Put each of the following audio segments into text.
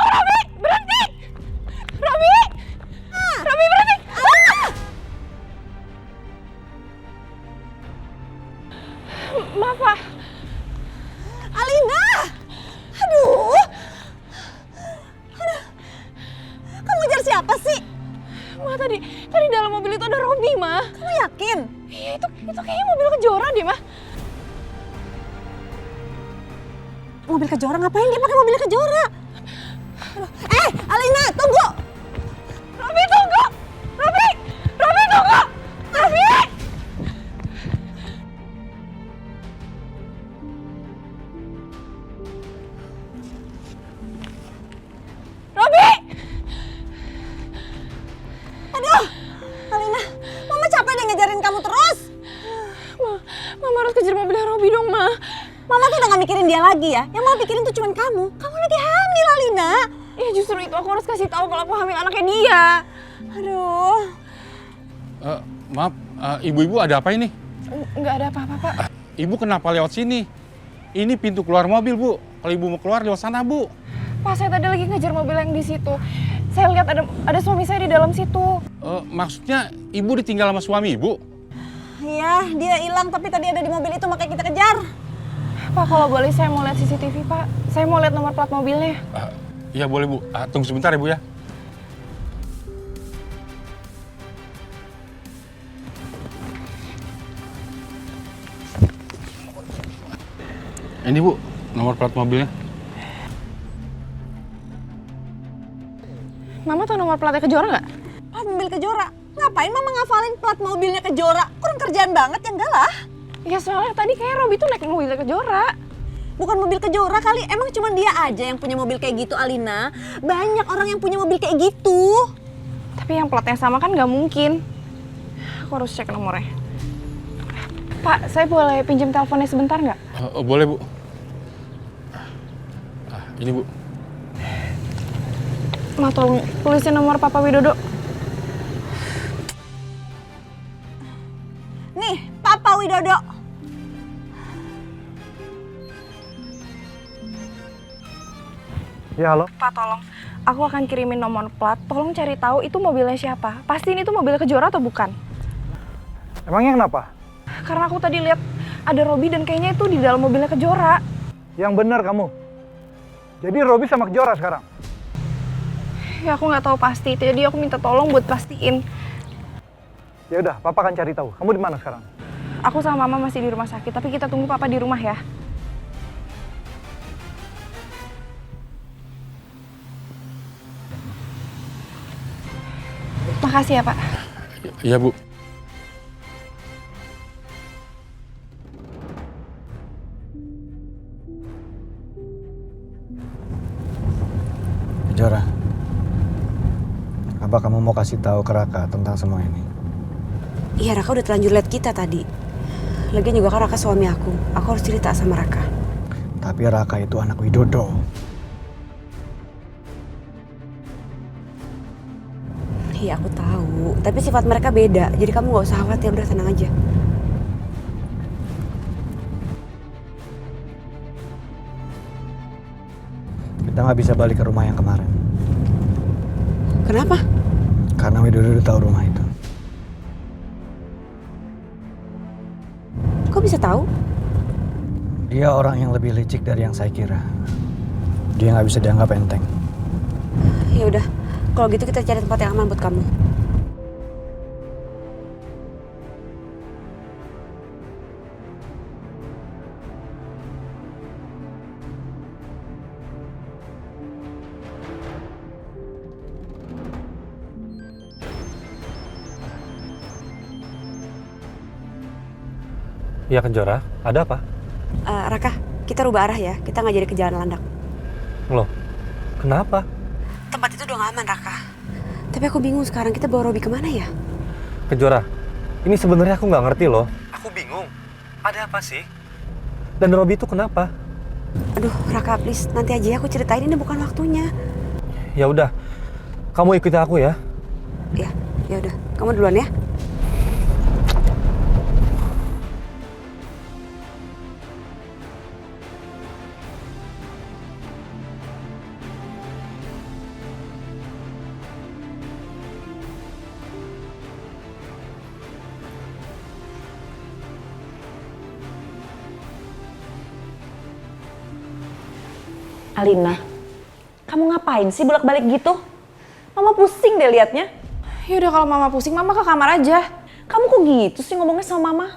Robi! Berhenti! Robi! Robi berhenti! Maaf, Pak. Alina! Aduh! Kamu ngejar siapa sih? Ma, tadi dalam mobil itu ada Robi, Ma. Kamu yakin? Iya, itu kayaknya mobil Kejora deh, Ma. Mobil Kejora? Ngapain dia pakai mobil Kejora? Aduh. Alina, tunggu! Robi, tunggu! Robi! Robi, tunggu! Robi! Robi! Aduh! Alina, Mama capek deh ngejarin kamu terus. Mama harus kejar mobilnya Robi dong, Ma. Mama tuh udah gak mikirin dia lagi ya. Yang mau pikirin tuh cuma kamu. Kamu lagi hamil, Alina. Ya justru itu aku harus kasih tahu kalau aku hamil anaknya dia. Aduh. Maaf, ibu-ibu ada apa ini? Nggak ada apa-apa, Pak. Ibu kenapa lewat sini? Ini pintu keluar mobil, Bu. Kalau ibu mau keluar lewat sana, Bu. Pak, saya tadi lagi ngejar mobil yang di situ. Saya lihat ada suami saya di dalam situ. Maksudnya ibu ditinggal sama suami ibu? Iya, dia hilang tapi tadi ada di mobil itu makanya kita kejar. Pak, kalau boleh saya mau lihat CCTV, Pak. Saya mau lihat nomor plat mobilnya. Iya boleh, Bu. Tunggu sebentar ya, Bu ya. Ini, Bu, nomor plat mobilnya. Mama tahu nomor platnya Kejora nggak? Plat mobil Kejora? Ngapain Mama ngafalin plat mobilnya Kejora? Kurang kerjaan banget ya, enggak lah. Ya soalnya tadi kayak Robi tuh naik mobilnya Kejora. Bukan mobil Kejora kali, emang cuma dia aja yang punya mobil kayak gitu, Alina. Banyak orang yang punya mobil kayak gitu. Tapi yang platnya sama kan nggak mungkin. Aku harus cek nomornya. Pak, saya boleh pinjam teleponnya sebentar nggak? Boleh, Bu. Ini, Bu. Ma, tolong tulisin nomor Papa Widodo. Nih, Papa Widodo. Ya, halo. Pak, tolong. Aku akan kirimin nomor plat. Tolong cari tahu itu mobilnya siapa. Pastiin itu mobil Kejora atau bukan? Emangnya kenapa? Karena aku tadi lihat ada Robi dan kayaknya itu di dalam mobilnya Kejora. Yang benar kamu. Jadi Robi sama Kejora sekarang? Ya aku nggak tahu pasti, jadi aku minta tolong buat pastiin. Ya udah, Papa akan cari tahu. Kamu di mana sekarang? Aku sama Mama masih di rumah sakit, tapi kita tunggu Papa di rumah ya. Makasih ya, Pak. Iya, Bu. Kejora, apa kamu mau kasih tahu ke Raka tentang semua ini? Iya, Raka udah terlanjur lihat kita tadi. Lagian juga kan Raka suami aku. Aku harus cerita sama Raka. Tapi Raka itu anak Widodo. Iya, aku tahu. Tapi sifat mereka beda. Jadi kamu gak usah khawatir, udah tenang aja. Kita nggak bisa balik ke rumah yang kemarin. Kenapa? Karena Widodo udah tahu rumah itu. Kok bisa tahu? Dia orang yang lebih licik dari yang saya kira. Dia nggak bisa dianggap enteng. Ya udah, kalau gitu kita cari tempat yang aman buat kamu. Ya Kejora, ada apa? Raka, kita rubah arah ya. Kita nggak jadi ke Jalan Landak. Loh, kenapa? Tempat itu udah nggak aman, Raka. Tapi aku bingung sekarang kita bawa Robi kemana ya? Kejora, ini sebenarnya aku nggak ngerti loh. Aku bingung. Ada apa sih? Dan Robi itu kenapa? Aduh, Raka, please. Nanti aja ya aku ceritain, ini bukan waktunya. Ya udah, kamu ikuti aku ya. Ya udah. Kamu duluan ya. Alina, kamu ngapain sih bolak-balik gitu? Mama pusing deh liatnya. Yaudah kalau mama pusing, mama ke kamar aja. Kamu kok gitu sih ngomongnya sama mama?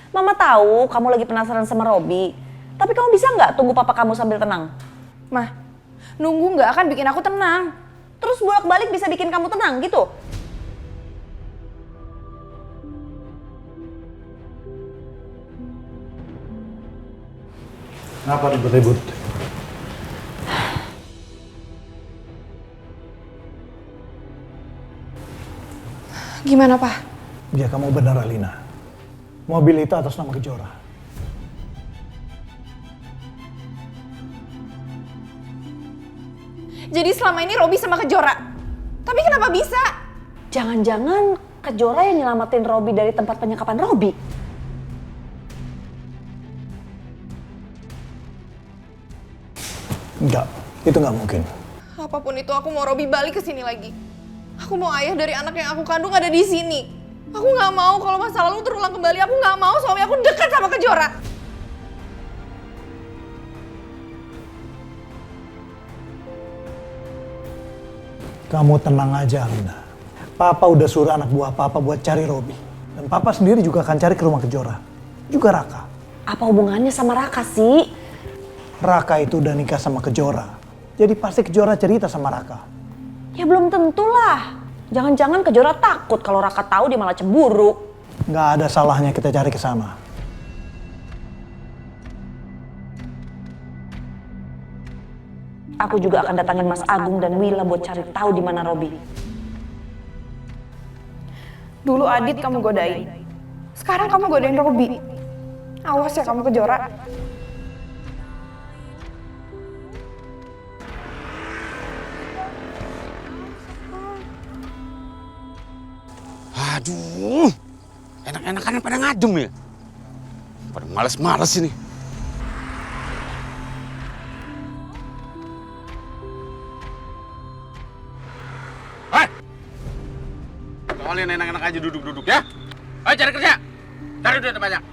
Mama tahu kamu lagi penasaran sama Robi. Tapi kamu bisa nggak tunggu papa kamu sambil tenang? Mah, nunggu nggak akan bikin aku tenang. Terus bolak-balik bisa bikin kamu tenang gitu? Kenapa ribut-ribut? Gimana, Pak? Ya kamu benar Alina. Mobil itu atas nama Kejora. Jadi selama ini Robi sama Kejora. Tapi kenapa bisa? Jangan-jangan Kejora yang nyelamatin Robi dari tempat penyekapan Robi? Enggak, itu nggak mungkin. Apapun itu aku mau Robi balik ke sini lagi. Aku mau ayah dari anak yang aku kandung ada di sini. Aku nggak mau kalau masa lalu terulang kembali. Aku nggak mau suami aku dekat sama Kejora. Kamu tenang aja Alina. Papa udah suruh anak buah Papa buat cari Robi. Dan Papa sendiri juga akan cari ke rumah Kejora. Juga Raka. Apa hubungannya sama Raka sih? Raka itu udah nikah sama Kejora. Jadi pasti Kejora cerita sama Raka. Ya belum tentulah. Jangan-jangan Kejora takut kalau Raka tahu dia malah cemburu. Nggak ada salahnya kita cari ke sana. Aku juga akan datangin Mas Agung dan Wila buat cari tahu di mana Robi. Dulu Adit kamu godain. Sekarang kamu godain Robi. Awas ya kamu Kejora. Aduh, enak-enakan pada ngadem ya. Pada males-males ini. Hei! Kalian enak-enak aja duduk-duduk ya. Ayo cari kerja. Cari duit banyak.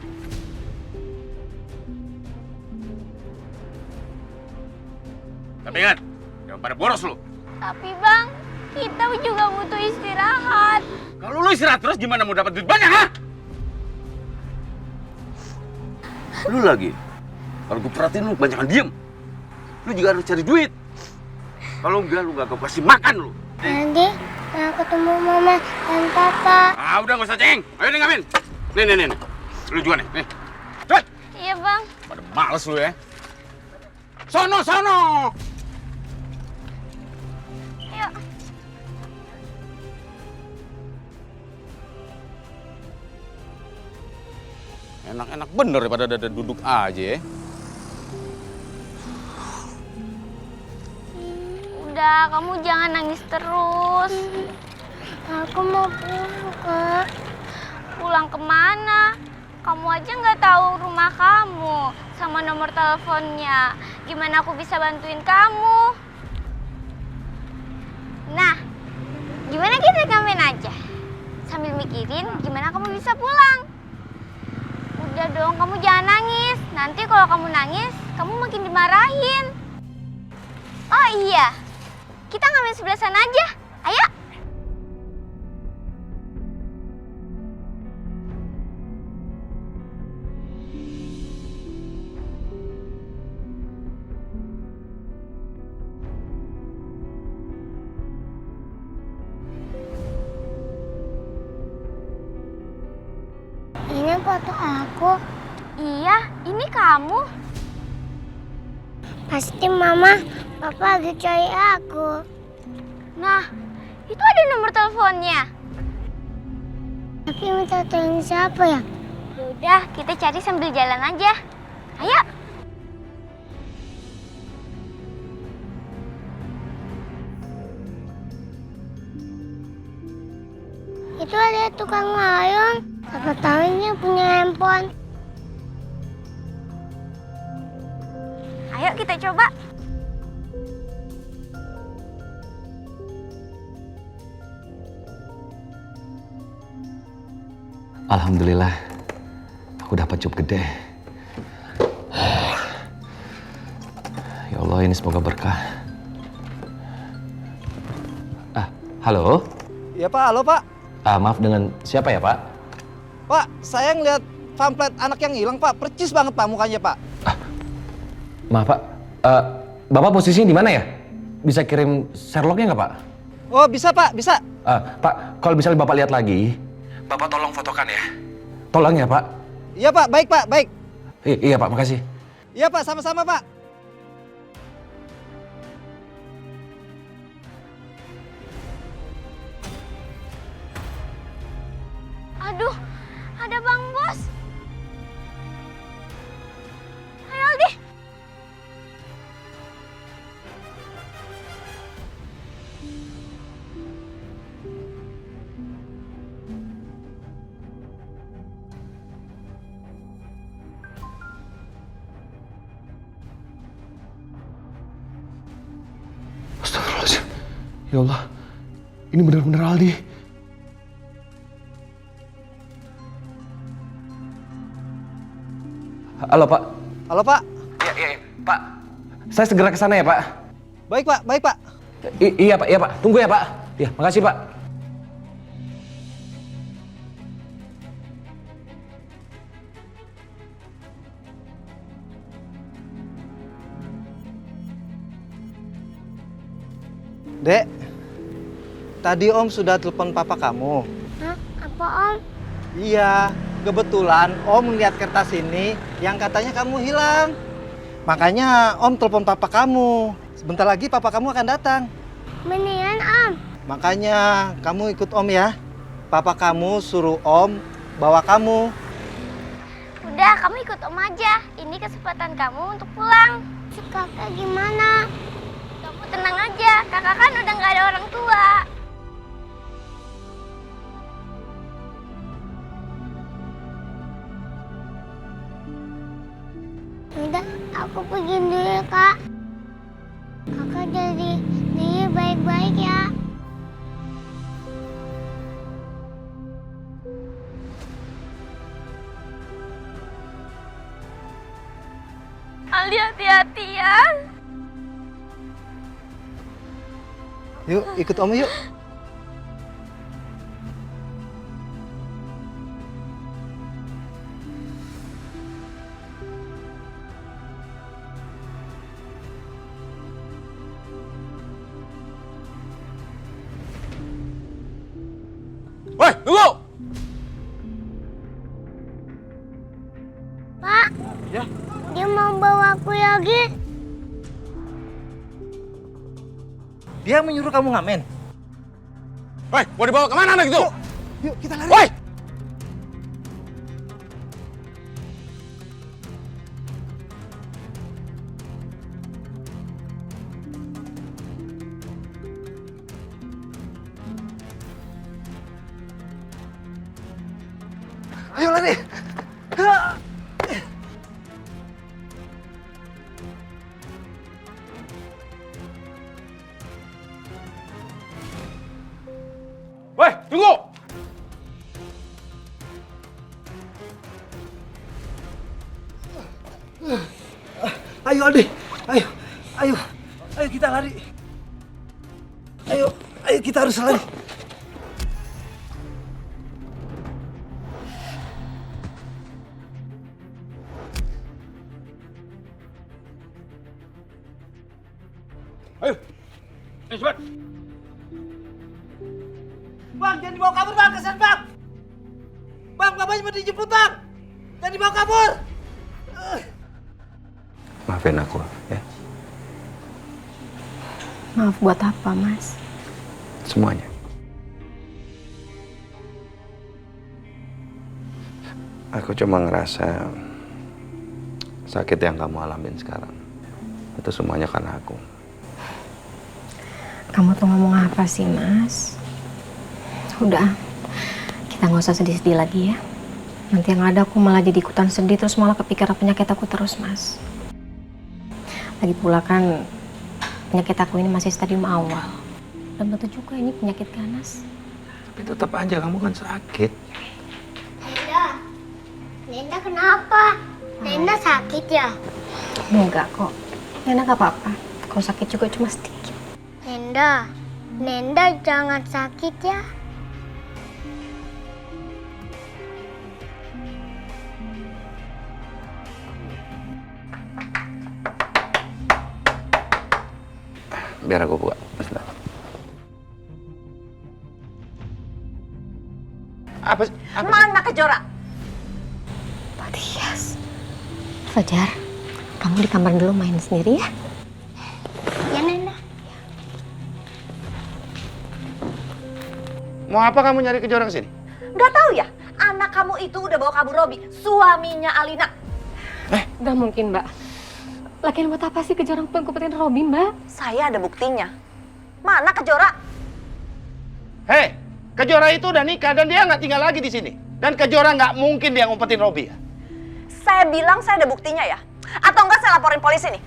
Tapi ingat, jangan pada boros lu. Tapi Bang, kita juga butuh istirahat. Kalau lu istirahat terus gimana mau dapat duit banyak, ha? Lu lagi. Kalau gue perhatiin lu banyakan diem. Lu juga harus cari duit. Kalau enggak lu gak kasih makan lu. Nanti mau ketemu Mama dan Papa. Ah udah gak usah ceng. Ayo nih ngamen. Nih. Lu juga nih. Nih. Cepet. Iya Bang. Pada males lu ya. Sono. Yuk. Enak-enak bener daripada dada duduk aja ya. Udah, kamu jangan nangis terus. Aku mau pulang, Kak. Pulang kemana? Kamu aja nggak tahu rumah kamu sama nomor teleponnya. Gimana aku bisa bantuin kamu? Nah, gimana kita ngamen aja? Sambil mikirin gimana kamu bisa pulang. Udah dong, kamu jangan nangis. Nanti kalau kamu nangis, kamu makin dimarahin. Oh iya, kita ngamen sebelah sana aja. Ayo. Ini foto aku. Iya, ini kamu. Pasti Mama, Papa lagi cari aku. Nah, itu ada nomor teleponnya. Tapi minta tolong siapa ya? Udah, kita cari sambil jalan aja. Ayo. Itu ada tukang layang. Siapa tahu ini punya handphone. Ayo kita coba. Alhamdulillah, aku dapat job gede. Ya Allah kali ini semoga berkah. Halo? Ya Pak, halo Pak. Maaf, dengan siapa ya Pak? Pak, saya ngeliat pamflet anak yang hilang Pak, percis banget Pak mukanya Pak. Maaf Pak, Bapak posisinya di mana ya? Bisa kirim Sherlocknya nggak Pak? Oh bisa Pak, bisa. Pak, kalau misalnya Bapak lihat lagi, Bapak tolong fotokan ya. Tolong ya Pak. Iya Pak, baik Pak, baik. Iya Pak, makasih. Iya Pak, sama-sama Pak. Aduh, ada Bang Bos. Ayo Aldi. Astagfirullahaladzim. Ya Allah, ini benar-benar Aldi. Halo Pak. Halo Pak. Iya Pak. Saya segera ke sana ya Pak. Baik Pak, baik Pak. Iya Pak. Tunggu ya Pak. Iya, makasih Pak. Dek, tadi Om sudah telepon papa kamu. Hah? Apa Om? Iya, kebetulan Om lihat kertas ini yang katanya kamu hilang. Makanya Om telepon papa kamu. Sebentar lagi papa kamu akan datang. Beneran Om? Makanya kamu ikut Om ya. Papa kamu suruh Om bawa kamu. Udah, kamu ikut Om aja. Ini kesempatan kamu untuk pulang. Si kakak gimana? Kamu tenang aja, kakak kan udah nggak ada orang tua. Udah, aku pergi dulu ya, Kak. Kakak jadi baik-baik ya. Aldi, hati-hati ya. Yuk, ikut Om yuk. Woi, tunggu! Pak, Ya. dia mau bawa aku lagi. Dia menyuruh kamu ngamen. Woi, mau dibawa kemana anak itu? Yuk, kita lari. Woi! Ayo lari. Woi, tunggu! Ayo Aldi. Ayo. Ayo. Ayo kita lari. Ayo. Ayo kita harus lari. Ayo! Ayo cepat! Bang, jangan dibawa kabur bang, kasihan bang. Bang, bapaknya mau dijemput bang. Jangan dibawa kabur. Maafin aku ya. Maaf buat apa, Mas? Semuanya. Aku cuma ngerasa sakit yang kamu alamin sekarang. Itu semuanya karena aku. Kamu tuh ngomong apa sih, Mas? Udah, kita nggak usah sedih-sedih lagi ya. Nanti yang ada aku malah jadi ikutan sedih terus malah kepikiran penyakit aku terus, Mas. Lagi pula kan penyakit aku ini masih stadium awal. Dan betul juga ini penyakit ganas. Tapi tetap aja kamu kan sakit. Nenda kenapa? Nenda sakit ya? Enggak kok, Nena nggak apa-apa. Kalau sakit juga cuma sedikit. Nenda, Nenda jangan sakit ya. Biar aku buka. Sebentar. Apa sih? Mana Kejora? Pak Tias. Fajar, kamu di kamar dulu main sendiri ya. Ya Nenda. Mau apa kamu nyari Kejora ke sini? Gak tahu ya, anak kamu itu udah bawa kabur Robi, suaminya Alina. Gak mungkin, Mbak. Lagian buat apa sih Kejora ngumpetin Robi, Mbak? Saya ada buktinya. Mana Kejora? Hei, Kejora itu udah nikah dan dia nggak tinggal lagi di sini. Dan Kejora nggak mungkin dia ngumpetin Robi ya. Saya bilang saya ada buktinya ya. Atau enggak saya laporin polisi nih.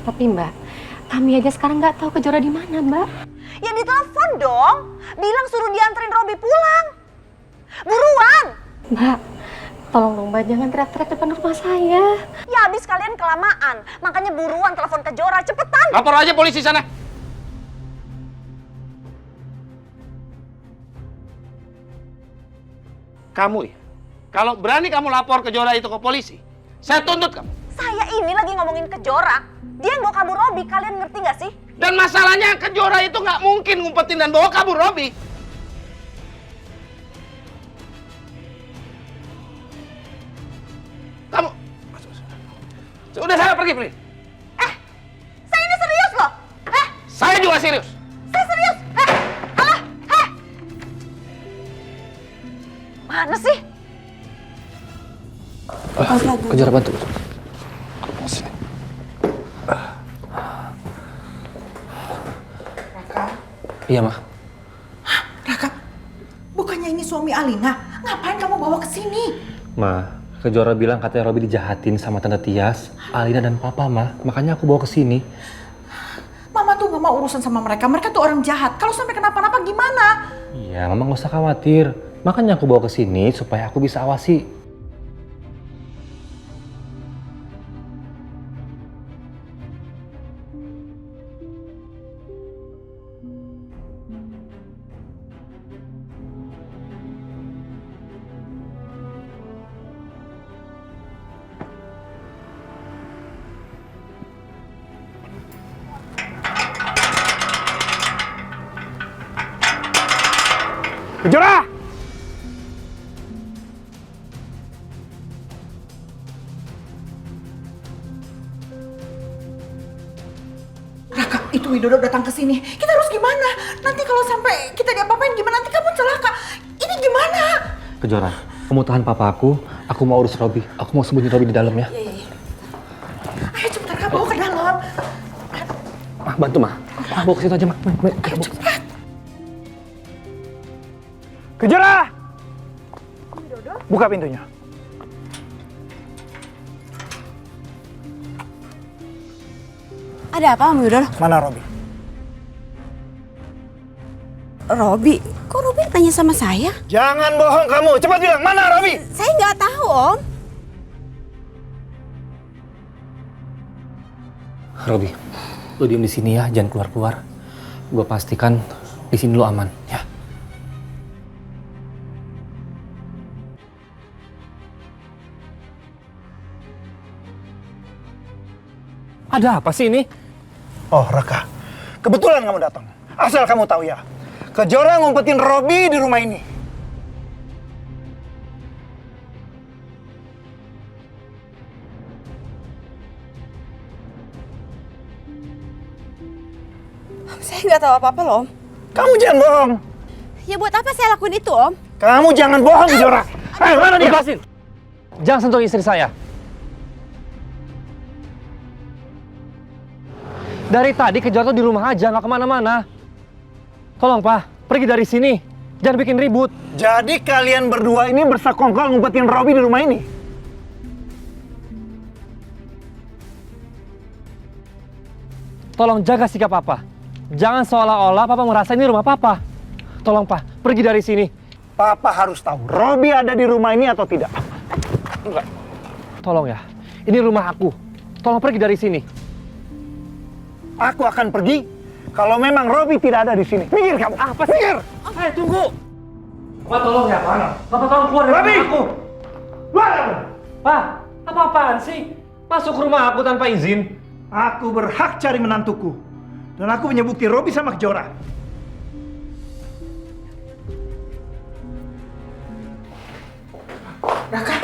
Tapi Mbak, kami aja sekarang nggak tahu Kejora di mana, Mbak. Ya ditelepon dong. Bilang suruh dianterin Robi pulang. Buruan. Mbak, tolong dong Mbak, jangan teriak-teriak depan rumah saya. Ya habis kalian kelamaan. Makanya buruan telepon Kejora, cepetan. Lapor aja polisi sana. Kamu ya, kalau berani kamu lapor Kejora itu ke polisi, saya tuntut kamu. Saya ini lagi ngomongin Kejora. Dia yang bawa kabur Robi, kalian ngerti gak sih? Dan masalahnya Kejora itu nggak mungkin ngumpetin dan bawa kabur Robi. Kamu, udah saya pergi. Saya ini serius loh. Saya juga serius. Saya serius. Mana sih? Kejora bantu. Iya, Ma. Raka, bukannya ini suami Alina? Ngapain kamu bawa ke sini? Ma, Kejora bilang katanya Robi dijahatin sama Tante Tias, Alina dan Papa, Ma. Makanya aku bawa ke sini. Mama tuh gak mau urusan sama mereka. Mereka tuh orang jahat. Kalau sampai kenapa-napa gimana? Iya, Mama gak usah khawatir. Makanya aku bawa ke sini supaya aku bisa awasi. Kejora! Raka, itu Widodo datang ke sini. Kita harus gimana? Nanti kalau sampai kita diapa-apain gimana? Nanti kamu celaka. Ini gimana? Kejora, kamu tahan Papa aku mau urus Robi. Aku mau sembunyi Robi di dalam ya. Iya. Ayo cepetan, Kak, bawa ke dalam. Ma, bantu Ma. Bawa ke situ aja, Ma. Ayo cepat. Kejora! Buka pintunya. Ada apa, Om Widodo? Mana Robi? Robi? Kok Robi tanya sama saya? Jangan bohong kamu. Cepat bilang, mana Robi? Saya nggak tahu, Om. Robi, lu diem di sini ya, jangan keluar-keluar. Gue pastikan di sini lu aman, ya. Ada apa sih ini? Oh, Raka. Kebetulan kamu datang. Asal kamu tahu ya, Kejora ngumpetin Robi di rumah ini. Saya nggak tahu apa-apa loh, Om. Kamu jangan bohong. Ya buat apa saya lakuin itu, Om? Kamu jangan bohong, Kejora. Ayo, mana dia? Lepasin! Jangan sentuh istri saya. Dari tadi Kejora tuh di rumah aja, nggak kemana-mana. Tolong, Pak, pergi dari sini. Jangan bikin ribut. Jadi kalian berdua ini bersekongkol ngumpetin Robi di rumah ini? Tolong jaga sikap Papa. Jangan seolah-olah Papa merasa ini rumah Papa. Tolong, Pak, pergi dari sini. Papa harus tahu, Robi ada di rumah ini atau tidak. Enggak. Tolong ya, ini rumah aku. Tolong pergi dari sini. Aku akan pergi kalau memang Robi tidak ada di sini. Minggir kamu. Apa sih? Minggir. Tunggu. Pak tolong ya, Pak. Bapak tolong keluar dari rumah aku. Keluar kamu. Pak, apa-apaan sih? Masuk rumah aku tanpa izin. Aku berhak cari menantuku. Dan aku punya bukti Robi sama Kejora. Raka,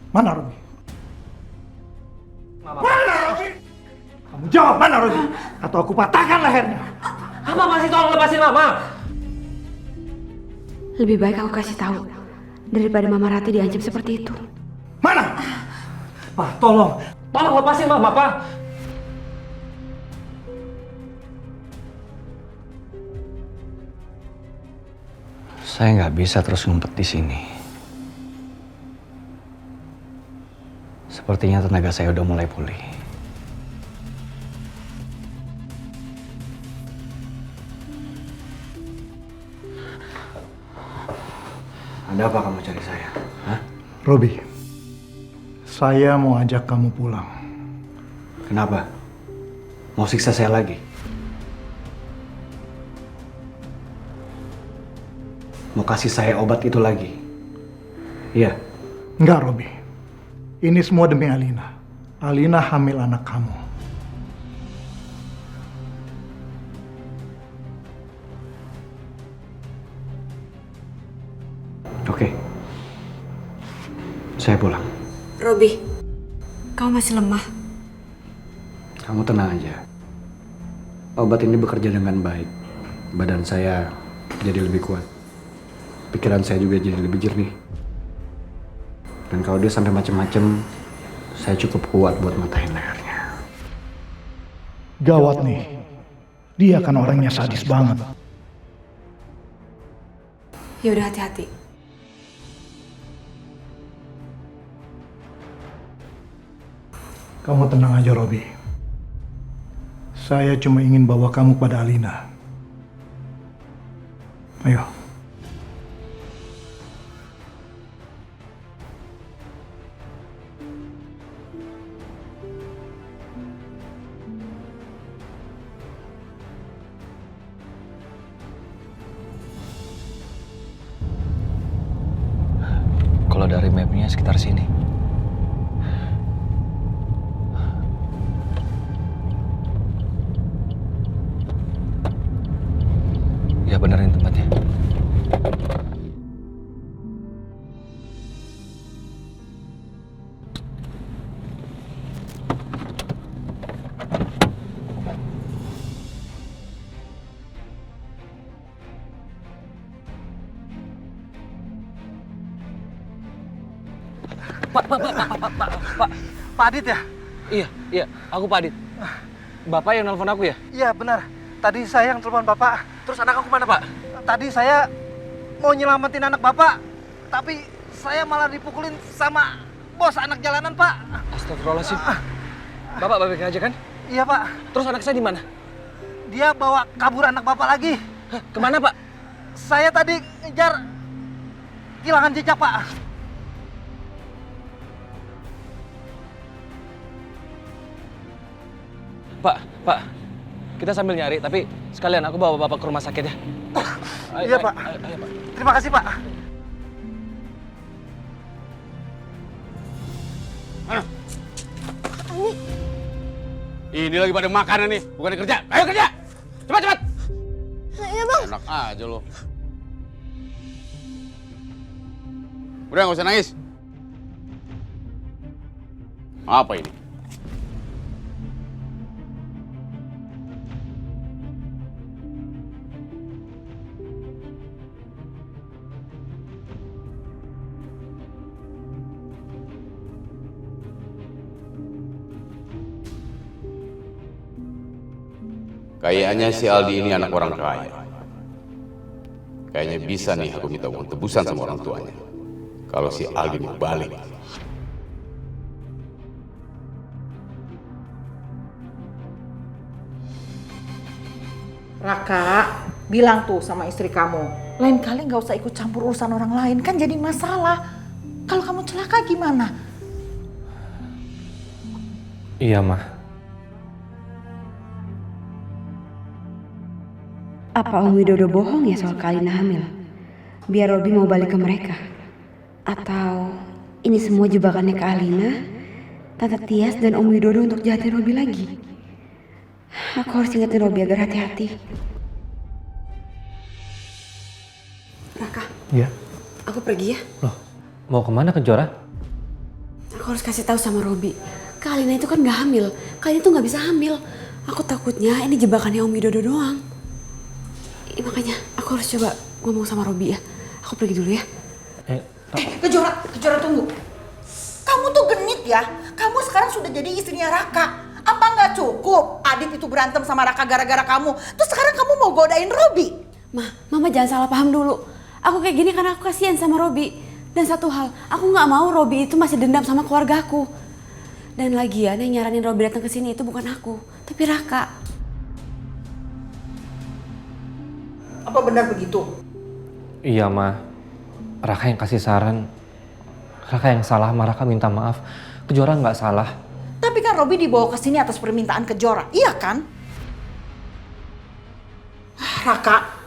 Mana Robi? Mana Robi? Kamu jawab mana Robi? Atau aku patahkan lehernya. Apa masih tolong lepasin Mama? Lebih baik aku kasih tahu daripada Mama Rati diancam seperti itu. Mana? Pak, tolong. Tolong lepasin Mama, Pak. Saya nggak bisa terus ngumpet di sini. Sepertinya tenaga saya udah mulai pulih. Ada apa kamu cari saya? Hah? Robi, saya mau ajak kamu pulang. Kenapa? Mau siksa saya lagi? Mau kasih saya obat itu lagi? Iya. Enggak, Robi. Ini semua demi Alina. Alina hamil anak kamu. Oke. Saya pulang. Robi, kamu masih lemah. Kamu tenang aja. Obat ini bekerja dengan baik. Badan saya jadi lebih kuat. Pikiran saya juga jadi lebih jernih. Dan kalau dia sampai macem-macem, saya cukup kuat buat matahin lehernya. Gawat nih. Dia kan orangnya sadis banget. Ya udah, hati-hati. Kamu tenang aja, Robi. Saya cuma ingin bawa kamu pada Alina. Ayo. Kalau dari mapnya sekitar sini. Ya benerin tempatnya. Pak Adit ya? Iya, aku Pak Adit. Bapak yang nelpon aku ya? Iya benar. Tadi saya yang telepon Bapak. Terus anak aku mana, Pak? Tadi saya mau nyelamatin anak Bapak, tapi saya malah dipukulin sama bos anak jalanan, Pak. Astagfirullahaladzim. Bapak baik aja kan? Iya, Pak. Terus anak saya di mana? Dia bawa kabur anak Bapak lagi. Hah, kemana, Pak? Saya tadi ngejar, kehilangan jejak, Pak. Pak, kita sambil nyari, tapi sekalian aku bawa Bapak ke rumah sakit ya. Iya, Pak. Ayo, Pak. Terima kasih, Pak. Ini lagi pada makanan nih, bukan kerja. Ayo kerja! Cepat, cepat! Iya, Bang. Enak aja lo. Udah, nggak usah nangis. Apa ini? Kayaknya si Aldi ini anak orang kaya. Kayaknya bisa nih aku minta uang tebusan sama orang tuanya. Kalau si Aldi mau balik. Raka, bilang tuh sama istri kamu, lain kali nggak usah ikut campur urusan orang lain, kan jadi masalah. Kalau kamu celaka gimana? Iya, Ma. Apa Om Widodo bohong ya soal Kalina hamil? Biar Robi mau balik ke mereka? Atau ini semua jebakannya Kak Alina, Tante Tias dan Om Widodo untuk jahatin Robi lagi? Aku harus ingetin Robi agar hati-hati. Raka, Iya. aku pergi ya. Loh, mau kemana Kejora? Aku harus kasih tahu sama Robi. Kak Alina itu kan gak hamil. Kak Alina tuh gak bisa hamil. Aku takutnya ini jebakannya Om Widodo doang. Makanya aku harus coba ngomong sama Robi ya. Aku pergi dulu ya. Kejora tunggu. Kamu tuh genit ya. Kamu sekarang sudah jadi istrinya Raka. Apa nggak cukup Adit itu berantem sama Raka gara-gara kamu? Terus sekarang kamu mau godain Robi? Mama jangan salah paham dulu. Aku kayak gini karena aku kasihan sama Robi. Dan satu hal, aku nggak mau Robi itu masih dendam sama keluarga aku. Dan lagian yang nyaranin Robi datang ke sini itu bukan aku, tapi Raka. Apa benar begitu? Iya, Ma. Raka yang kasih saran. Raka yang salah, Ma. Raka minta maaf. Kejora nggak salah. Tapi kan Robi dibawa ke sini atas permintaan Kejora, iya kan? Raka,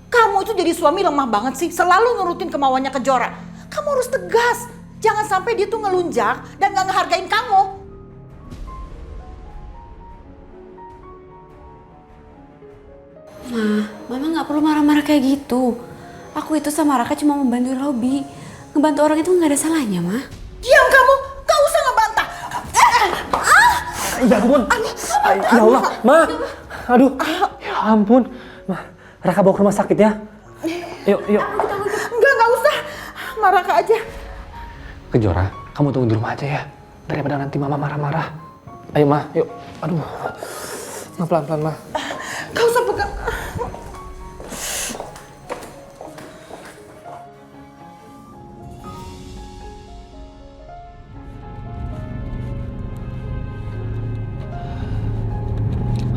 kamu itu jadi suami lemah banget sih, selalu nurutin kemauannya Kejora. Kamu harus tegas, jangan sampai dia tuh ngelunjak dan gak ngehargain kamu. Mama nggak perlu marah-marah kayak gitu. Aku itu sama Raka cuma membantu Robi. Ngebantu orang itu nggak ada salahnya, Ma. Diam kamu, gak usah ngebantah. Ya ampun. Ya Allah, Ma. Aduh. Ya ampun. Ma, Raka bawa ke rumah sakit ya. Yuk. Enggak usah. Marah Raka aja. Kejora, kamu tunggu di rumah aja ya. Daripada nanti Mama marah-marah. Ayo, Ma. Yuk. Aduh. Ma, pelan-pelan, Ma. Gak usah pegang.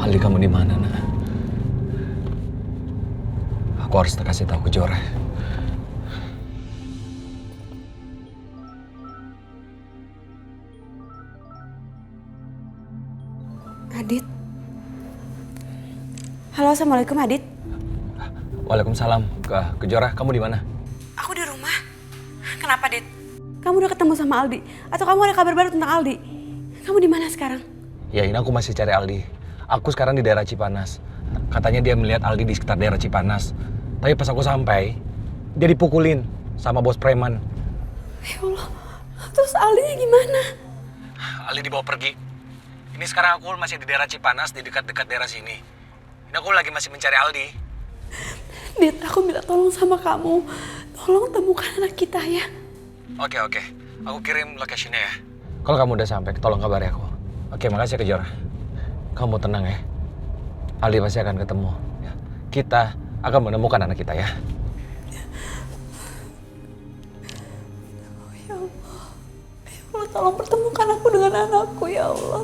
Aldi, kamu di mana, Nak? Aku harus kasih tahu Kejora. Adit. Halo, assalamualaikum Adit. Waalaikumsalam. Kejora, kamu di mana? Aku di rumah. Kenapa, Dit? Kamu udah ketemu sama Aldi? Atau kamu ada kabar baru tentang Aldi? Kamu di mana sekarang? Ya, ini aku masih cari Aldi. Aku sekarang di daerah Cipanas. Katanya dia melihat Aldi di sekitar daerah Cipanas. Tapi pas aku sampai, dia dipukulin sama bos preman. Ya Allah, terus Aldinya gimana? Aldi dibawa pergi. Ini sekarang aku masih di daerah Cipanas, di dekat-dekat daerah sini. Ini aku lagi masih mencari Aldi. Dit, aku minta tolong sama kamu. Tolong temukan anak kita ya. Oke. Aku kirim lokasinya ya. Kalau kamu udah sampai, tolong kabari aku. Oke, makasih Kejora. Kamu tenang ya. Aldi pasti akan ketemu. Ya. Kita akan menemukan anak kita ya. Ya Allah, tolong pertemukan aku dengan anakku ya Allah.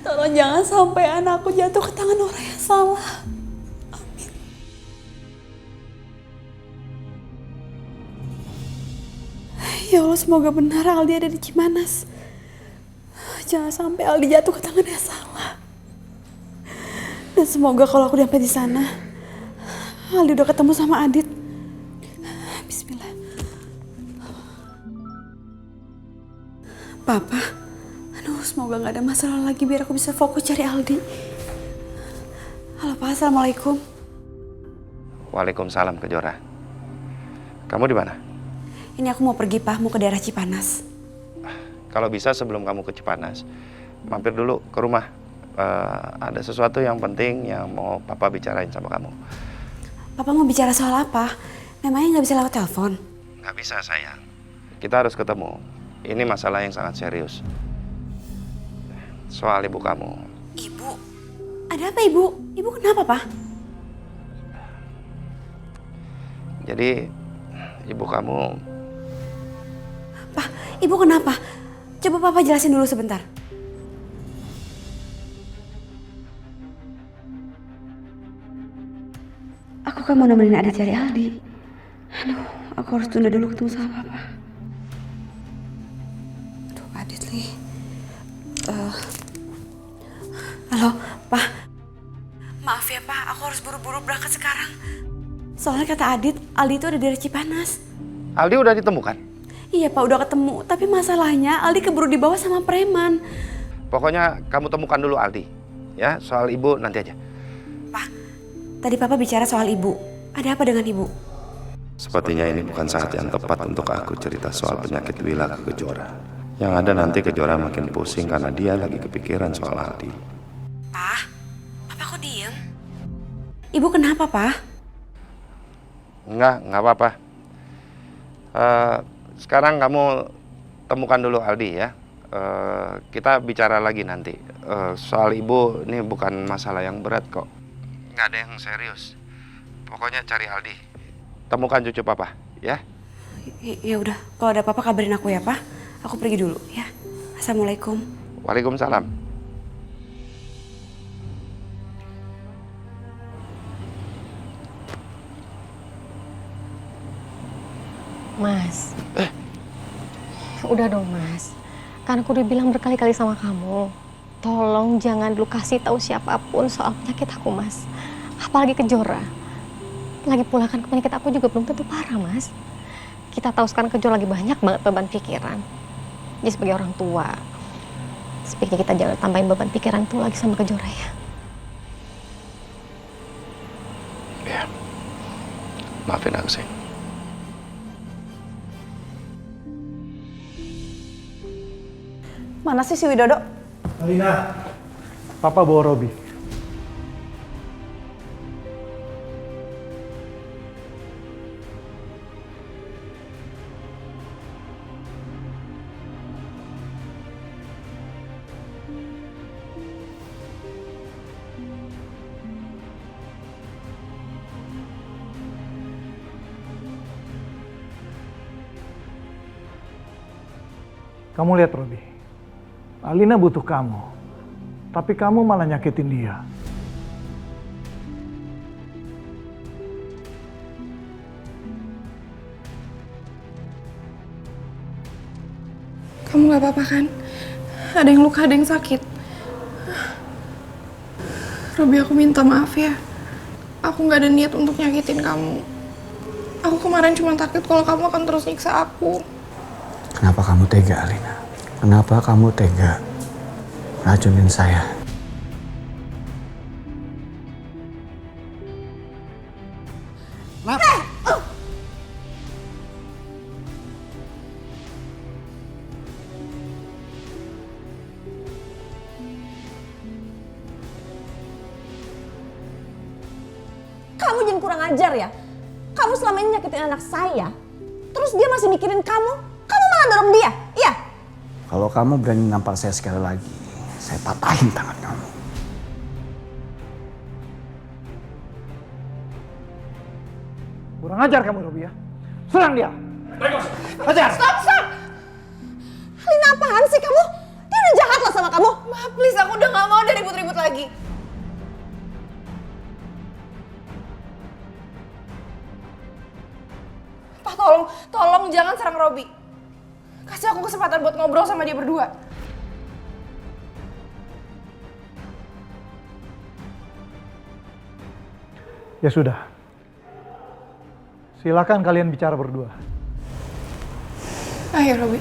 Tolong jangan sampai anakku jatuh ke tangan orang yang salah. Amin. Ya Allah, semoga benar Aldi ada di Cimanas. Jangan sampai Aldi jatuh ke tangan yang salah. Dan semoga kalau aku sampai di sana, Aldi udah ketemu sama Adit. Bismillah. Papa, aduh semoga gak ada masalah lagi biar aku bisa fokus cari Aldi. Halo Pak, Assalamualaikum. Waalaikumsalam Kejora. Kamu di mana? Ini aku mau pergi Pak, mau ke daerah Cipanas. Kalau bisa sebelum kamu ke Cipanas, mampir dulu ke rumah. Ada sesuatu yang penting yang mau Papa bicarain sama kamu. Papa mau bicara soal apa? Memangnya nggak bisa lewat telepon? Nggak bisa sayang. Kita harus ketemu. Ini masalah yang sangat serius. Soal ibu kamu. Ibu? Ada apa Ibu? Ibu kenapa Pak? Jadi ibu kamu. Pak, Ibu kenapa? Coba Papa jelasin dulu sebentar. Aku kan mau nemenin Adit cari Aldi. Aduh, aku harus tunda dulu ketemu sama Papa. Aduh, Adit nih. Halo, Pak. Maaf ya, Pak. Aku harus buru-buru berangkat sekarang. Soalnya kata Adit, Aldi itu ada di Cipanas. Aldi udah ditemukan? Iya, Pak. Udah ketemu. Tapi masalahnya Aldi keburu dibawa sama preman. Pokoknya kamu temukan dulu Aldi. Ya, soal ibu nanti aja. Pak, tadi Papa bicara soal ibu. Ada apa dengan ibu? Sepertinya ini bukan saat yang tepat untuk aku cerita soal penyakit Wila ke Kejora. Yang ada nanti Kejora makin pusing karena dia lagi kepikiran soal Aldi. Pak, Papa kok diem? Ibu kenapa, Pak? Enggak apa-apa. Sekarang kamu temukan dulu Aldi ya. Kita bicara lagi nanti. Soal ibu ini bukan masalah yang berat kok. Nggak ada yang serius. Pokoknya cari Aldi. Temukan cucu papa, ya? Ya udah, kalau ada apa-apa kabarin aku ya, Pak. Aku pergi dulu ya. Assalamualaikum. Waalaikumsalam. Mas. Udah dong, Mas. Kan aku udah bilang berkali-kali sama kamu. Tolong jangan dulu kasih tahu siapapun soal penyakit aku, Mas. Apalagi Kejora. Lagi pula kan penyakit aku juga belum tentu parah, Mas. Kita tahu sekarang Kejora lagi banyak banget beban pikiran. Jadi sebagai orang tua, sebaiknya kita jangan tambahin beban pikiran itu lagi sama Kejora ya. Ya. Maafin aku, sayang. Mana sih si Widodo? Alina, Papa bawa Robi. Kamu lihat Robi, Alina butuh kamu, tapi kamu malah nyakitin dia. Kamu gak apa-apa kan? Ada yang luka, ada yang sakit. Robi, aku minta maaf ya. Aku gak ada niat untuk nyakitin kamu. Aku kemarin cuma takut kalau kamu akan terus nyiksa aku. Kenapa kamu tega, Alina? Kenapa kamu tega racunin saya? Kamu jangan kurang ajar ya. Kamu selama ini nyakitin anak saya. Terus dia masih mikirin kamu. Kamu malah dorong dia, iya? Kalau kamu berani nampar saya sekali lagi, saya patahin tangan kamu. Kurang ajar kamu Robi ya. Serang dia. Hajar. Stop! Alina apaan sih kamu? Dia udah jahat loh sama kamu. Ma, please, aku udah gak mau ada ribut-ribut lagi. Pak, tolong jangan serang Robi. Kasih aku kesempatan buat ngobrol sama dia berdua. Ya sudah. Silakan kalian bicara berdua. Ayo, Robi.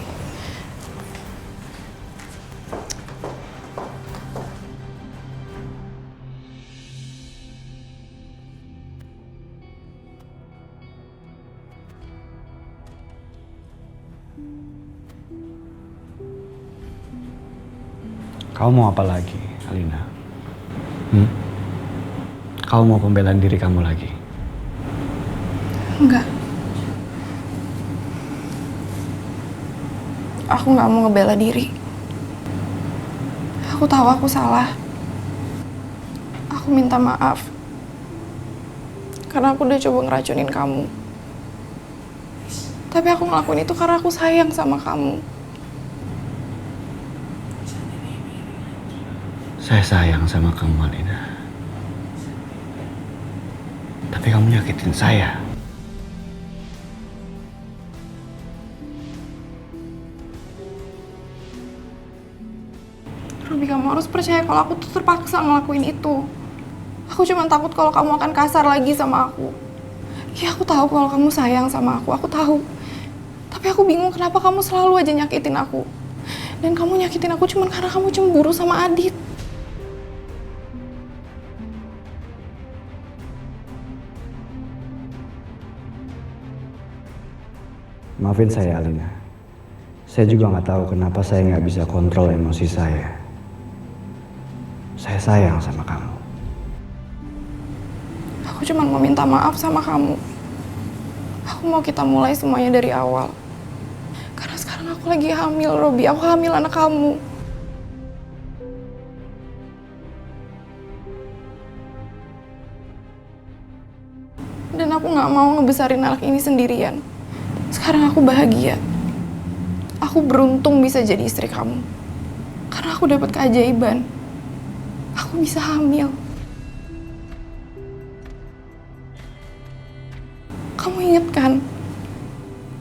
Kau mau apa lagi, Alina? Kau mau pembelaan diri kamu lagi? Enggak. Aku gak mau ngebela diri. Aku tahu aku salah. Aku minta maaf. Karena aku udah coba ngeracunin kamu. Tapi aku ngelakuin itu karena aku sayang sama kamu. Saya sayang sama kamu, Alina. Tapi kamu nyakitin saya. Robi, Tapi kamu harus percaya kalau aku tuh terpaksa ngelakuin itu. Aku cuma takut kalau kamu akan kasar lagi sama aku. Ya aku tahu kalau kamu sayang sama aku tahu. Tapi aku bingung kenapa kamu selalu aja nyakitin aku. Dan kamu nyakitin aku cuma karena kamu cemburu sama Adit. Maafin saya, Alina. Saya juga nggak tahu kenapa saya nggak bisa kontrol emosi saya. Saya sayang sama kamu. Aku cuma mau minta maaf sama kamu. Aku mau kita mulai semuanya dari awal. Karena sekarang aku lagi hamil, Robi. Aku hamil anak kamu. Dan aku gak mau ngebesarin anak ini sendirian. Sekarang aku bahagia. Aku beruntung bisa jadi istri kamu. Karena aku dapat keajaiban. Aku bisa hamil. Kamu inget kan?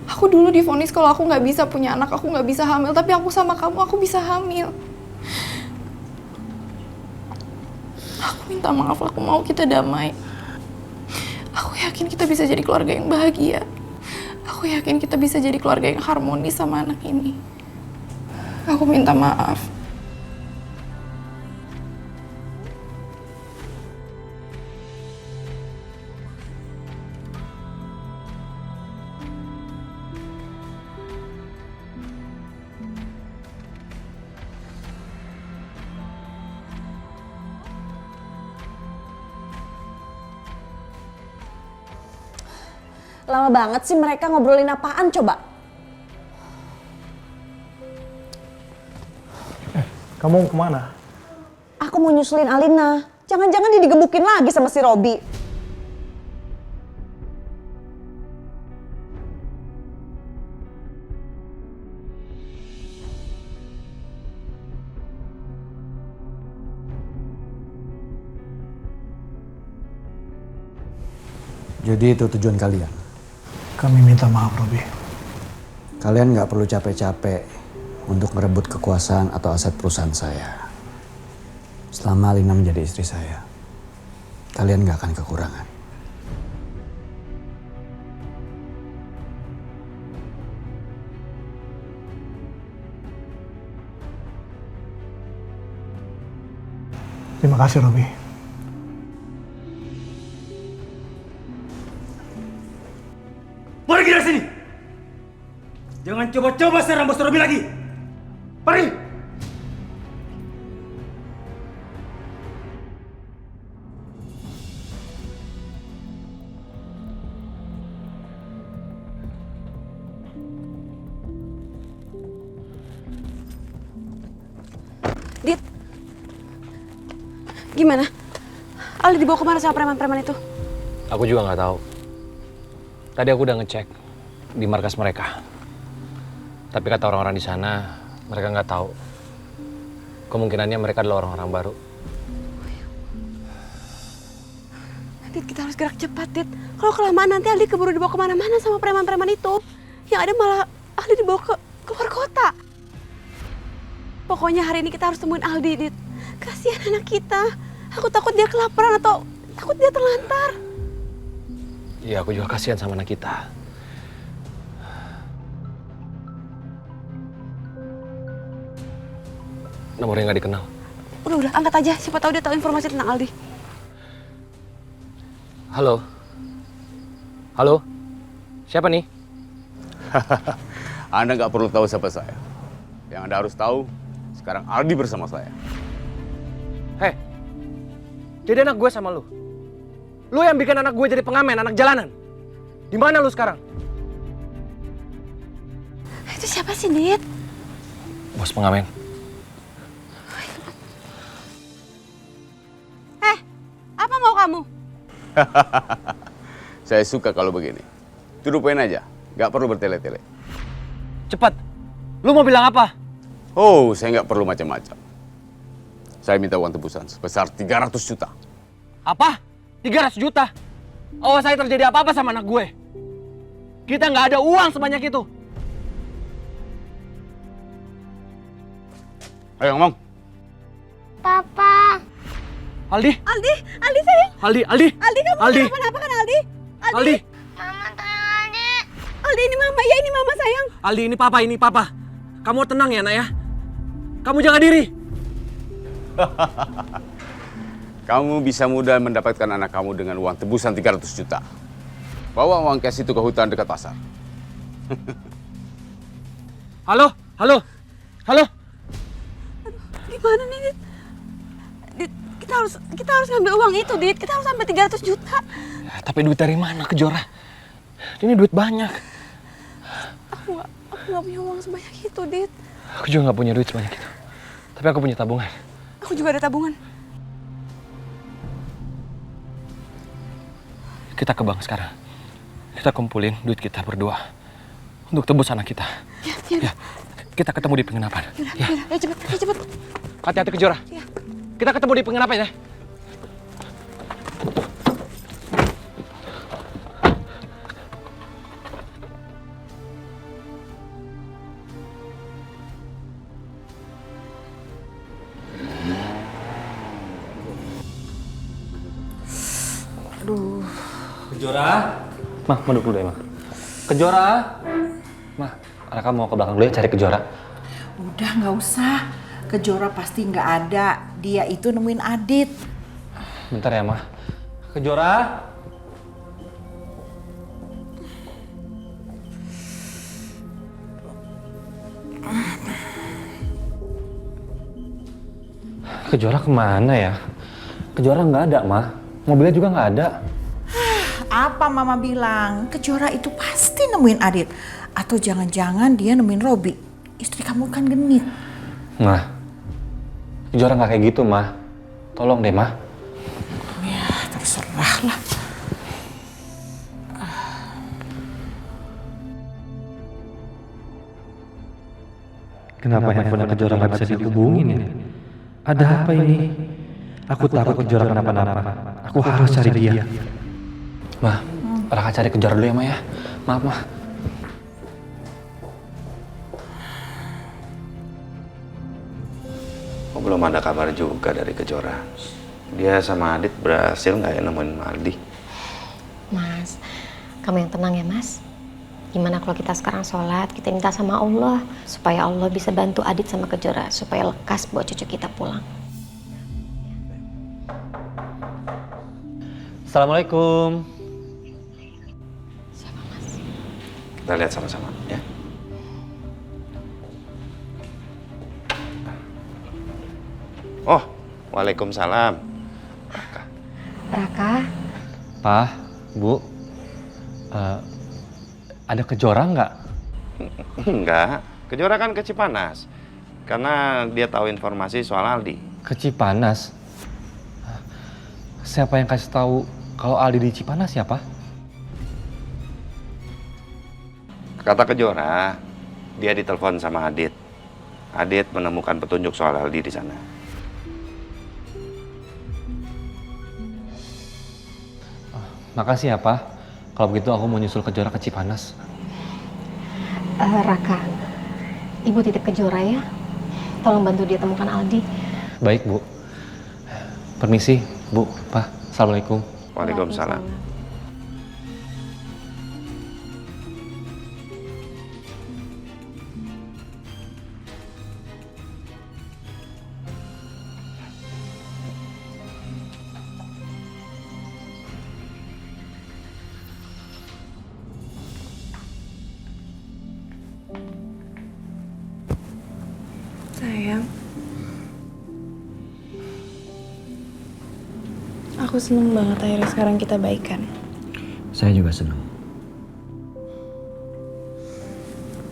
Aku dulu divonis kalau aku nggak bisa punya anak, aku nggak bisa hamil. Tapi aku sama kamu, aku bisa hamil. Aku minta maaf, aku mau kita damai. Aku yakin kita bisa jadi keluarga yang bahagia. Aku yakin kita bisa jadi keluarga yang harmonis sama anak ini. Aku minta maaf. Lama banget sih mereka ngobrolin apaan coba? Kamu kemana? Aku mau nyusulin Alina. Jangan-jangan dia digebukin lagi sama si Robi. Jadi itu tujuan kalian? Kami minta maaf, Robi. Kalian nggak perlu capek-capek untuk merebut kekuasaan atau aset perusahaan saya. Selama Alina menjadi istri saya, kalian nggak akan kekurangan. Terima kasih, Robi. Pergi dari sini! Jangan coba-coba serang Bos Robi lagi! Pergi! Dit, gimana? Aldi dibawa kemana sama preman-preman itu? Aku juga nggak tahu. Tadi aku udah ngecek di markas mereka. Tapi kata orang-orang di sana, mereka nggak tahu. Kemungkinannya mereka adalah orang-orang baru. Dit, kita harus gerak cepat, Dit. Kalau kelamaan nanti Aldi keburu dibawa kemana-mana sama preman-preman itu. Yang ada malah Aldi dibawa ke luar kota. Pokoknya hari ini kita harus temuin Aldi, Dit. Kasihan anak kita. Aku takut dia kelaparan atau takut dia terlantar. Iya, aku juga kasihan sama anak kita. Nomornya nggak dikenal. Udah, angkat aja. Siapa tahu dia tahu informasi tentang Aldi. Halo? Halo? Siapa nih? Anda nggak perlu tahu siapa saya. Yang Anda harus tahu, sekarang Aldi bersama saya. Hei, jadi anak gue sama lu. Lu yang bikin anak gue jadi pengamen, anak jalanan. Di mana lu sekarang? Itu siapa sih, Dit? Bos pengamen. Apa mau kamu? Saya suka kalau begini. Tuduhin aja, nggak perlu bertele-tele. Cepat, lu mau bilang apa? Oh, saya nggak perlu macam-macam. Saya minta uang tebusan sebesar 300 juta. Apa? 300 juta? Awas saya terjadi apa-apa sama anak gue. Kita nggak ada uang sebanyak itu. Ayo ngomong. Papa. Aldi? Aldi sayang. Aldi Kamu Aldi. kenapa-napa kan Aldi? Aldi. Mama tolong Aldi. Aldi ini mama, ya ini mama sayang. Aldi, ini papa. Kamu tenang ya, nak ya. Kamu jaga diri. Kamu bisa mudah mendapatkan anak kamu dengan uang tebusan 300 juta. Bawa uang cash itu ke hutan dekat pasar. Halo. Gimana nih, Dit? Dit, kita harus ngambil uang itu, Dit. Kita harus sampai 300 juta. Ya, tapi duit dari mana, Kejora? Ini duit banyak. Aku nggak punya uang sebanyak itu, Dit. Aku juga nggak punya duit sebanyak itu. Tapi aku punya tabungan. Aku juga ada tabungan. Kita ke bank sekarang. Kita kumpulin duit kita berdua untuk tebus anak kita. Ya, kita ketemu di penginapan. Ya, Cepet. hati-hati Kejora. Ya. Kita ketemu di penginapan ya. Aduh. Kejora. Mah, duduk dulu ya, Mah. Kejora. Mah, Raka mau ke belakang dulu ya cari Kejora. Udah nggak usah. Kejora pasti nggak ada. Dia itu nemuin Adit. Bentar ya, Mah. Kejora. Kejora kemana ya? Kejora nggak ada, Mah. Mobilnya juga nggak ada. Apa mama bilang? Kejora itu pasti nemuin Adit. Atau jangan-jangan dia nemuin Robi. Istri kamu kan genit. Mah, Kejora nggak kayak gitu, Mah. Tolong deh, Mah. Ya, terserah lah. Kenapa handphone Kejora nggak bisa dihubungin ya? Ada apa ini? Aku takut Kejora kenapa-napa. Aku harus cari dia. Mah, Raka cari Kejora dulu ya, Mah ya. Maaf, Mah. Oh, belum ada kabar juga dari Kejora. Dia sama Adit berhasil nggak ya nemuin Aldi? Mas, kamu yang tenang ya, Mas. Gimana kalau kita sekarang sholat, kita minta sama Allah supaya Allah bisa bantu Adit sama Kejora supaya lekas buat cucu kita pulang. Assalamualaikum. Siapa, Mas? Kita lihat sama-sama ya. Oh, waalaikumsalam. Raka, Pak, Bu, ada Kejora nggak? Enggak, Kejora kan ke Cipanas. Karena dia tahu informasi soal Aldi. Ke Cipanas? Siapa yang kasih tahu kalau Aldi di Cipanas ya, Pak? Kata Kejora, dia ditelepon sama Adit. Adit menemukan petunjuk soal Aldi di sana. Makasih ya, Pak. Kalau begitu aku mau nyusul Kejora ke Cipanas. Raka, Ibu titip Kejora ya. Tolong bantu dia temukan Aldi. Baik, Bu. Permisi, Bu, Pak. Assalamualaikum. Waalaikumsalam. Sayang, aku seneng banget akhirnya sekarang kita baikan. Saya juga senang.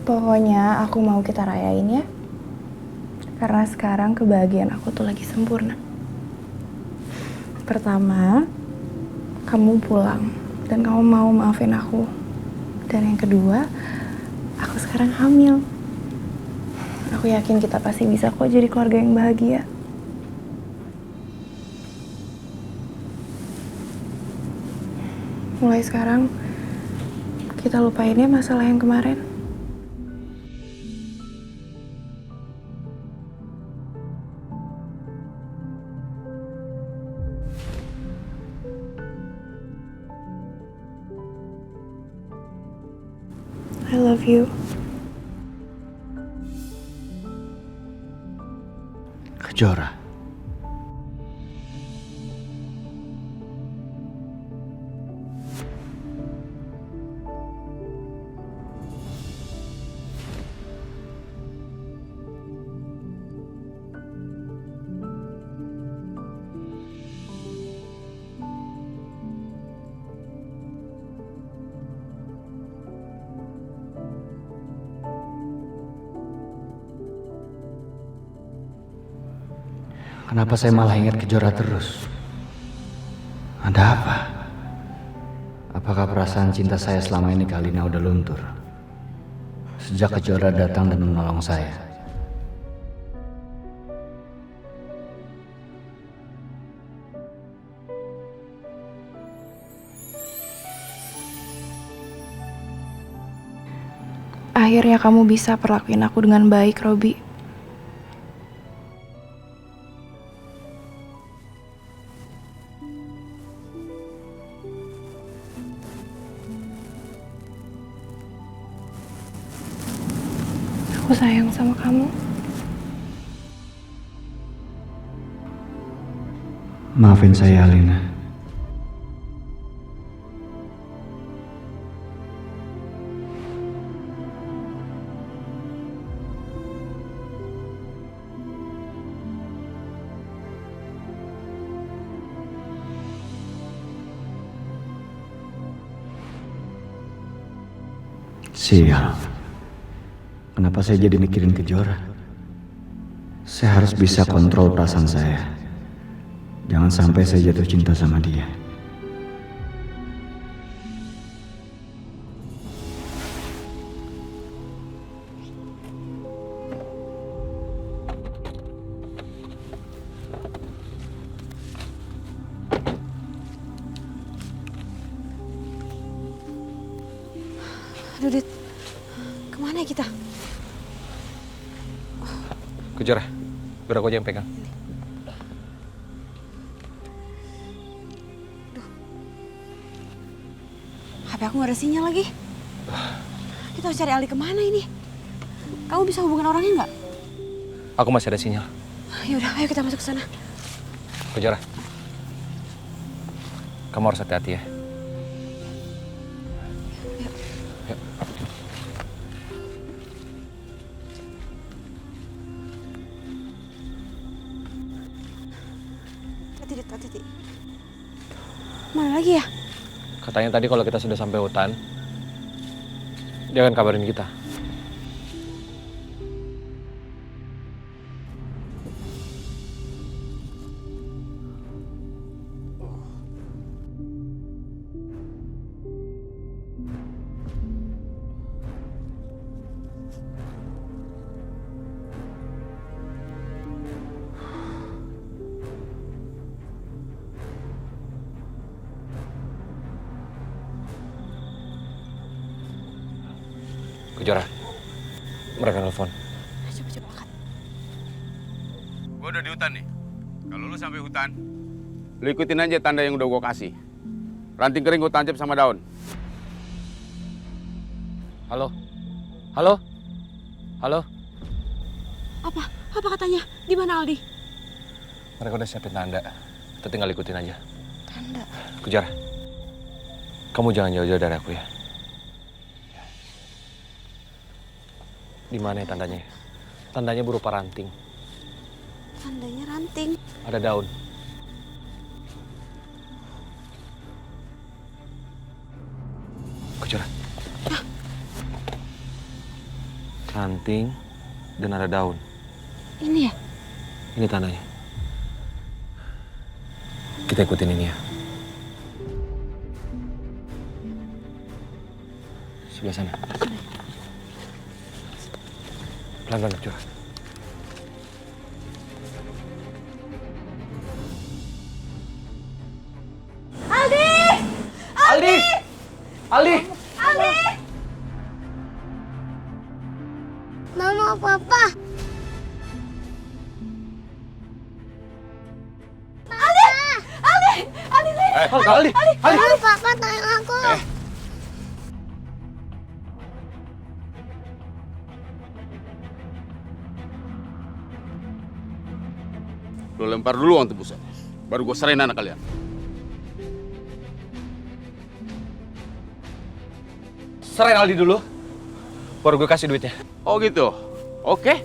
Pokoknya aku mau kita rayain ya. Karena sekarang kebahagiaan aku tuh lagi sempurna. Pertama, kamu pulang dan kamu mau maafin aku. Dan yang kedua, aku sekarang hamil. Aku yakin kita pasti bisa kok jadi keluarga yang bahagia. Mulai sekarang, kita lupain ya masalah yang kemarin. I love you. Kejora. Kenapa saya malah ingat Kejora terus? Ada apa? Apakah perasaan cinta saya selama ini ke Alina udah luntur? Sejak Kejora datang dan menolong saya. Akhirnya kamu bisa perlakuin aku dengan baik, Robi. Aku sayang sama kamu. Maafin saya, Alina. Sial. Kenapa saya jadi mikirin Kejora? Saya harus bisa kontrol perasaan saya. Jangan sampai saya jatuh cinta sama dia. Aduh, Dit. Kemana ya kita? Kejora, biar aku aja yang pegang. HP aku gak ada sinyal lagi. Kita harus cari Ali kemana ini? Kamu bisa hubungin orangnya nggak? Aku masih ada sinyal. Yaudah, ayo kita masuk ke sana. Kejora, kamu harus hati-hati ya. Hati-hati. Mana lagi ya? Katanya tadi kalau kita sudah sampai hutan, dia akan kabarin kita. Kejora, mereka nelfon. Coba angkat. Gue udah di hutan nih. Kalau lu sampai hutan, lu ikutin aja tanda yang udah gue kasih. Ranting kering gue tancap sama daun. Halo? Halo? Halo? Apa? Apa katanya? Di mana Aldi? Mereka udah siapin tanda. Kita tinggal ikutin aja. Tanda. Kejora, kamu jangan jauh-jauh dari aku ya. Di mana ya tandanya? Tandanya berupa ranting. Tandanya ranting. Ada daun. Kejora. Ranting dan ada daun. Ini ya? Ini tandanya. Kita ikutin ini ya. Sebelah sana. Pelan-pelan, Kejora. Aldi! Aldi! Aldi! Aldi! Mama, Papa. Aldi! Aldi! Aldi! Aldi! Mama, Papa, tolong aku. Lo lempar dulu uang tebusannya. Baru gue serahin anak kalian. Serahin Aldi dulu, baru gue kasih duitnya. Oh gitu? Oke.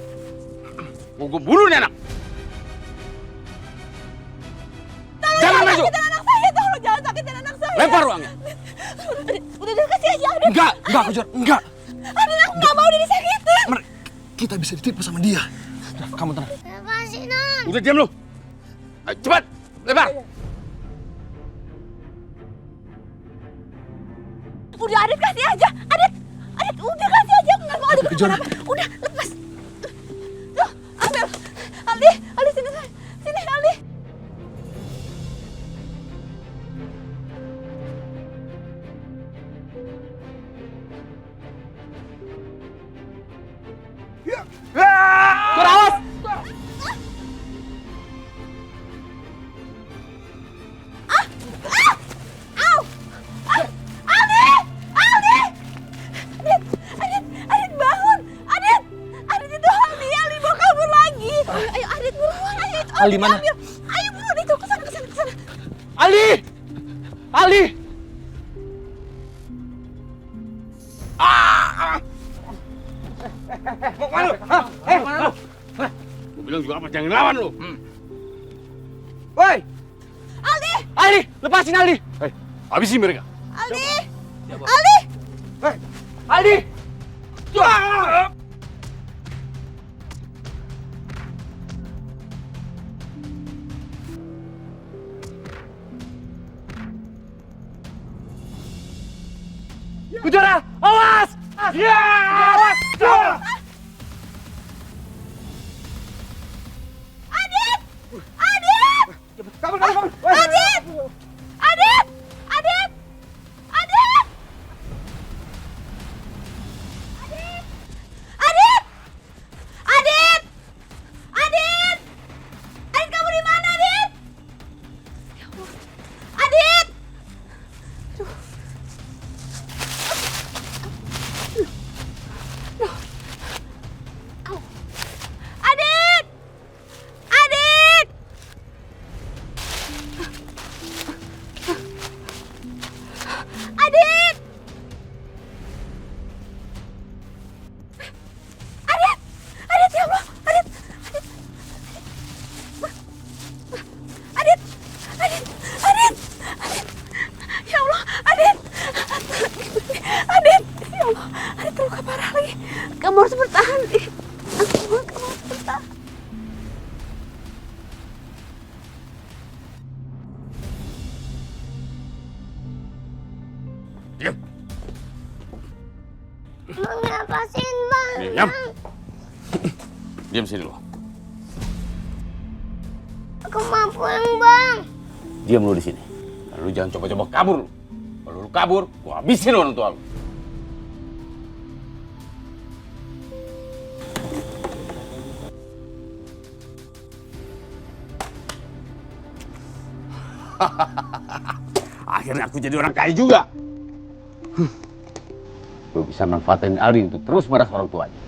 Mau gue bunuh nih anak. Jangan maju! Anak saya, tolong jangan sakitin anak saya. Lempar uangnya. Udah kasih aja, Adit. Enggak, Kojora, enggak. Adit, aku nggak mau dia disakitin. Kita bisa ditipu sama dia. Kamu tenang. Lepasin, Non. Udah diam lu. Ayo, cepat, lempar. Udah Adit kasih aja. Adit, udah kasih aja. Aku nggak mau Adit kenapa-napa. Udah, lepas. Tuh, ambil. Aldi, sini, sini Aldi. Awas! Adit bangun. Adit itu Aldi mau kabur lagi. Ayo Adit buruan, ayo itu Aldi mana? ambil. Ayo buruan itu kesana. Aldi! Aldi! Mau kemana lu? Mau kemana lu? Gue bilang juga apa, jangan lawan lu. Woi! Aldi! Aldi! Lepasin Aldi! Hei, habisin mereka. Aldi! Aldi! Kojora, awas! Ya! Awas! Adit! Kabur! Adit, kamu di mana, Adit? Adit! Adit! Ya Allah, ya Allah, Adit terluka parah lagi. Kamu harus bertahan, Adit. Kamu harus bertahan. Diam. Bang, lepasin, Bang. Diam. Diam sini lu. Aku mau pulang, Bang. Diam lu di sini. Dan lu jangan coba-coba kabur lu. Kalau lu kabur, gua habisin orang tua lu. Akhirnya aku jadi orang kaya juga. Gue bisa manfaatin Aldi untuk terus meras orang tuanya.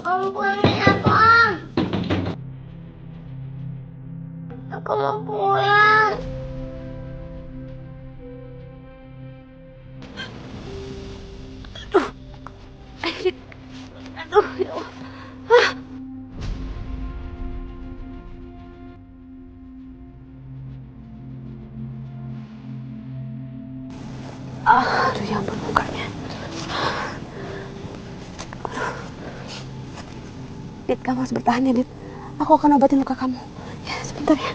Om, pulangin aku, Om. Aku mau pulang. Aduh, ya Allah. Aduh, ya ampun mukanya. Dit, kamu harus bertahan ya, Dit. Aku akan obatin luka kamu. Ya, sebentar ya.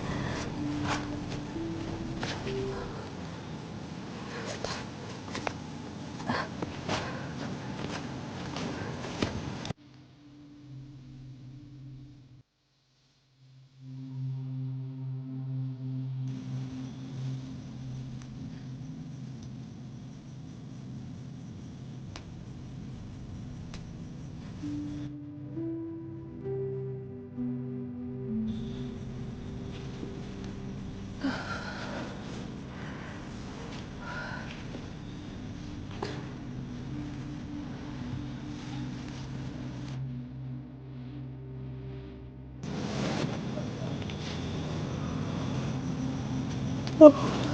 Oh.